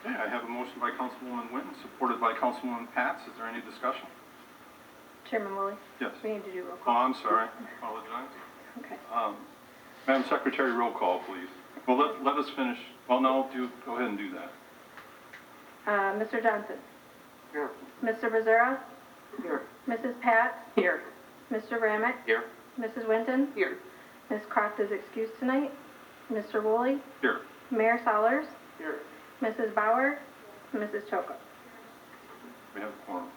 Okay, I have a motion by Councilwoman Winton, supported by Councilwoman Pats. Is there any discussion? Chairman Woolley? Yes. We need to do roll Oh, call. I'm sorry. Apologize. Okay. Madam Secretary, roll call, please. Well, let us finish. Well, no, go ahead and do that. Mr. Johnson? Here. Mr. Brazzera? Here. Mrs. Pats? Here. Mr. Ramick? Here. Mrs. Winton? Here. Ms. Croft is excused tonight. Mr. Woolley? Here. Mayor Sollers? Here. Mrs. Bauer? Mrs. Choko? We have a quorum.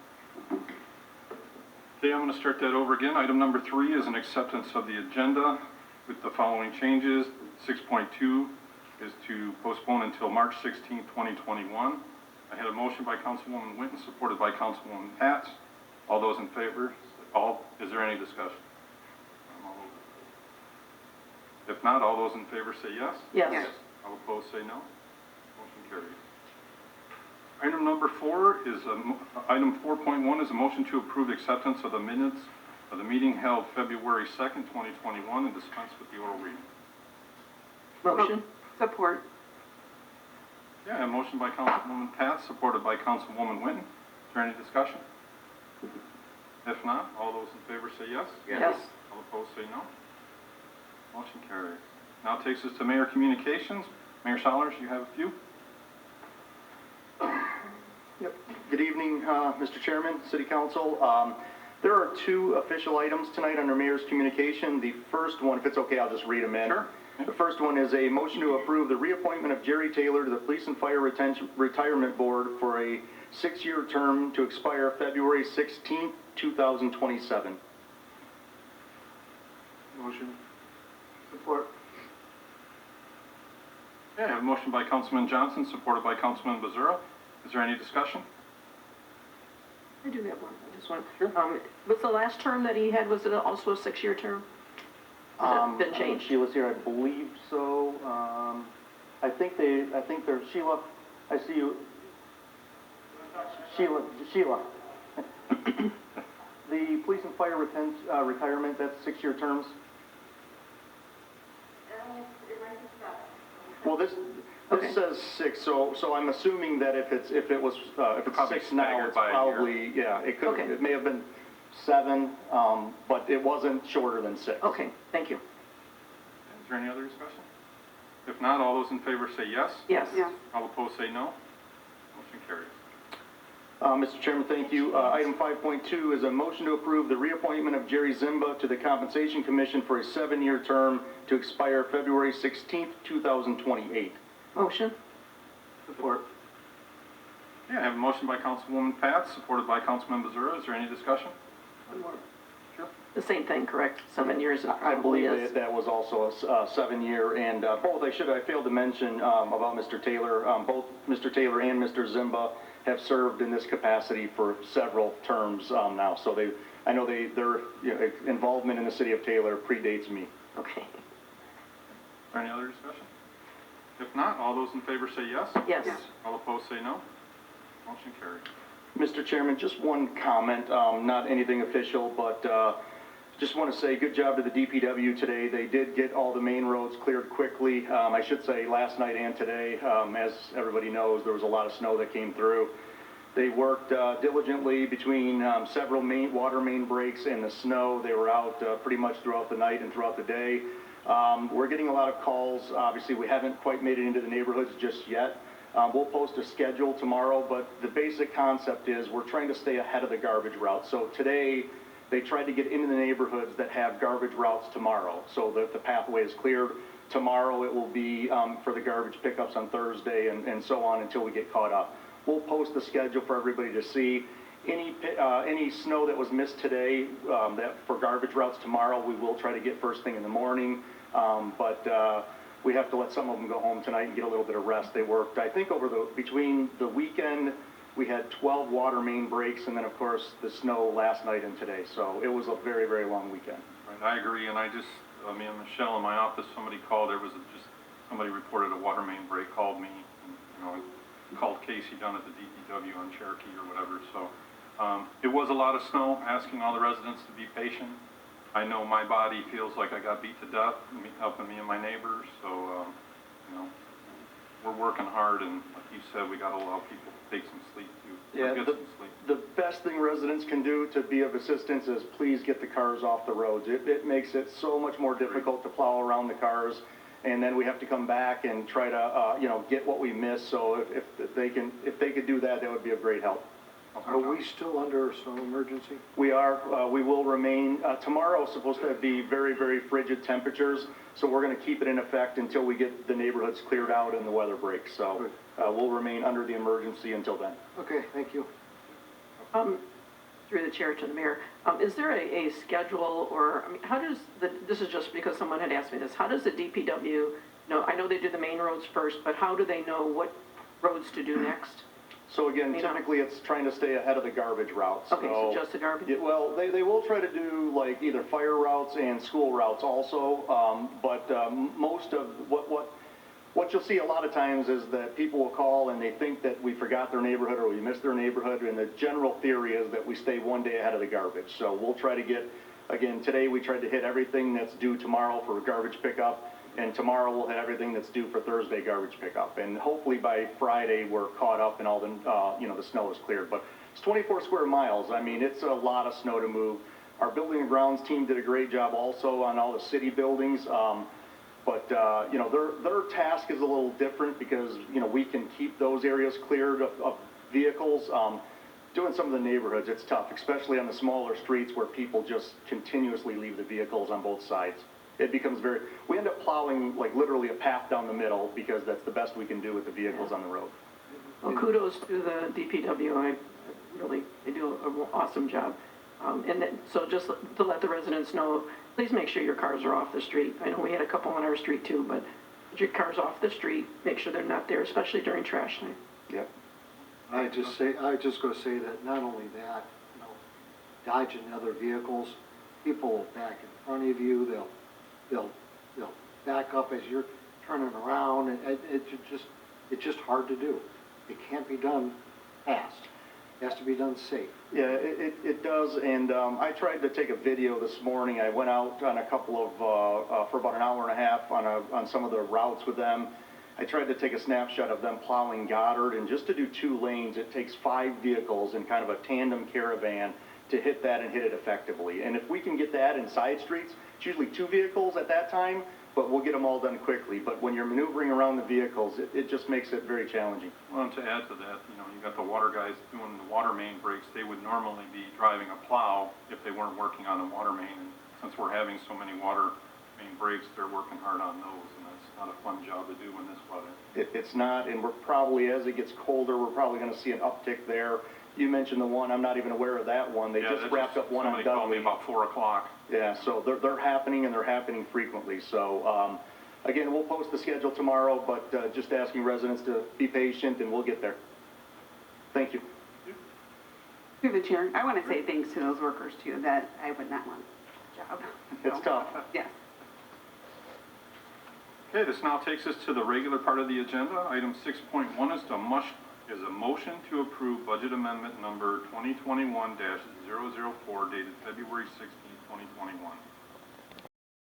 Okay, I'm going to start that over again. Item number 3 is an acceptance of the agenda with the following changes. 6.2 is to postpone until March 16, 2021. I had a motion by Councilwoman Winton, supported by Councilwoman Pats. All those in favor? Is there any discussion? If not, all those in favor say yes. Yes. All opposed say no. Motion carries. Item number 4 is item 4.1 is a motion to approve acceptance of the minutes of the meeting held February 2nd, 2021, and dispense with the oral reading. Motion. Support. Yeah, a motion by Councilwoman Pats, supported by Councilwoman Winton. Is there any discussion? If not, all those in favor say yes. Yes. All opposed say no. Motion carries. Now takes us to Mayor Communications. Mayor Sollers, you have a few. Yep. Good evening, Mr. Chairman, City Council. There are 2 official items tonight under Mayor's Communication. The first one, if it's okay, I'll just read them in. Sure. The first one is a motion to approve the reappointment of Gerry Taylor to the Police and Fire Retirement Board for a 6-year term to expire February 16, 2027. Motion. Support. Okay, I have a motion by Councilman Johnson, supported by Councilman Brazzera. Is there any discussion? I do have one. I just want. Was the last term that he had, was it also a 6-year term? Has it been changed? She was here, I believe so. I think they're Sheila. I see you. Sheila. The police and fire retirement, that's 6-year terms. Well, this says 6, so I'm assuming that if it's Probably 6 now, staggered it's by a probably year. it could Okay. it may have been 7, but it wasn't shorter than 6. Okay, thank you. Is there any other discussion? If not, all those in favor say yes. Yes. All opposed say no. Motion carries. Mr. Chairman, thank you. Item 5.2 is a motion to approve the reappointment of Jerry Ziemba to the Compensation Commission for a 7-year term to expire February 16th, 2028. Motion. Support. Yeah, I have a motion by Councilwoman Pats, supported by Councilman Brazzera. Is there any discussion? One more. Sure. The same thing, correct? 7 years it I probably believe is. that was also a 7-year, and both, I failed to mention about Mr. Taylor, both Mr. Taylor and Mr. Ziemba have served in this capacity for several terms now, so I know their involvement in the city of Taylor predates me. Okay. Is there any other discussion? If not, all those in favor say yes. Yes. All opposed say no. Motion carries. Mr. Chairman, just one comment, not anything official, but just want to say good job to the DPW today. They did get all the main roads cleared quickly. I should say last night and today. As everybody knows, there was a lot of snow that came through. They worked diligently between several water main breaks and the snow. They were out pretty much throughout the night and throughout the day. We're getting a lot of calls. Obviously, we haven't quite made it into the neighborhoods just yet. We'll post a schedule tomorrow, but the basic concept is we're trying to stay ahead of the garbage route. So today, they tried to get into the neighborhoods that have garbage routes tomorrow, so that the pathway is cleared. Tomorrow it will be for the garbage pickups on Thursday and so on until we get caught up. We'll post the schedule for everybody to see. Any snow that was missed today that for garbage routes tomorrow, we will try to get first thing in the morning, but we have to let some of them go home tonight and get a little bit of rest. They worked, I think, between the weekend, we had 12 water main breaks, and then of course the snow last night and today. So it was a very, very long weekend. Right, I agree, and me and Michelle in my office, somebody called. Somebody reported a water main break. Called me, and, called Casey down at the DPW on Cherokee or whatever. So it was a lot of snow. Asking all the residents to be patient. I know my body feels like I got beat to death, helping me and my neighbors. So we're working hard, and like you said, we gotta allow people to take some sleep too. Yeah, Get some sleep. the best thing residents can do to be of assistance is please get the cars off the roads. It makes it so much more difficult to plow around the cars, and then we have to come back and try to, you know, get what we missed. So if they could do that, that would be of great help. Are we still under a snow emergency? We are, we will remain, tomorrow is supposed to be very, very frigid temperatures, so we're gonna keep it in effect until we get the neighborhoods cleared out and the weather breaks. So, we'll remain under the emergency until then. Okay, thank you. Through the chair to the mayor, is there a schedule, or, I mean, how does this is just because someone had asked me this, how does the DPW know, I know they do the main roads first, but how do they know what roads to do next? So again, typically it's trying to stay ahead of the garbage routes. Okay, so just the garbage? Yeah, well, they will try to do like either fire routes and school routes also, but most of what you'll see a lot of times is that people will call and they think that we forgot their neighborhood or we missed their neighborhood, and the general theory is that we stay one day ahead of the garbage. So we'll try to get, again, today we tried to hit everything that's due tomorrow for garbage pickup, and tomorrow we'll hit everything that's due for Thursday garbage pickup. And hopefully by Friday we're caught up and all the, you know, the snow is cleared. But it's 24 square miles. I mean, it's a lot of snow to move. Our building and grounds team did a great job also on all the city buildings. But you know, their task is a little different because, you know, we can keep those areas cleared of vehicles. Doing some of the neighborhoods, it's tough, especially on the smaller streets where people just continuously leave the vehicles on both sides. It becomes we end up plowing like literally a path down the middle because that's the best we can do with the vehicles on the road. Well, kudos to the DPW. They do an awesome job. And then, so just to let the residents know, please make sure your cars are off the street. I know we had a couple on our street too, but get your cars off the street, make sure they're not there, especially during trash night. Yep. I just go say that not only that, you know, dodging other vehicles, people back in front of you, they'll back up as you're turning around, and it's just hard to do. It can't be done fast. It has to be done safe. Yeah, it does, and I tried to take a video this morning. I went out on a couple of, for about an hour and a half on some of the routes with them. I tried to take a snapshot of them plowing Goddard, and just to do 2 lanes, it takes 5 vehicles in kind of a tandem caravan to hit that and hit it effectively. And if we can get that in side streets, it's usually 2 vehicles at that time, but we'll get them all done quickly. But when you're maneuvering around the vehicles, it just makes it very challenging. Well, and to add to that, you know, you got the water guys doing the water main breaks. They would normally be driving a plow if they weren't working on the water main. And since we're having so many water main breaks, they're working hard on those, and that's not a fun job to do in this weather. It's not, and we're probably, as it gets colder, we're probably going to see an uptick there. You mentioned the one, I'm not even aware of that one. They just wrapped up one on Dudley. Somebody called me about 4 o'clock. Yeah, so they're happening, and they're happening frequently. So, again, we'll post the schedule tomorrow, but just asking residents to be patient, and we'll get there. Thank you. Through the chair, I want to say thanks to those workers too, that I would not want a job. It's tough. Yes. Okay, this now takes us to the regular part of the agenda. Item 6.1 is a motion to approve budget amendment number 2021-004 dated February 16, 2021.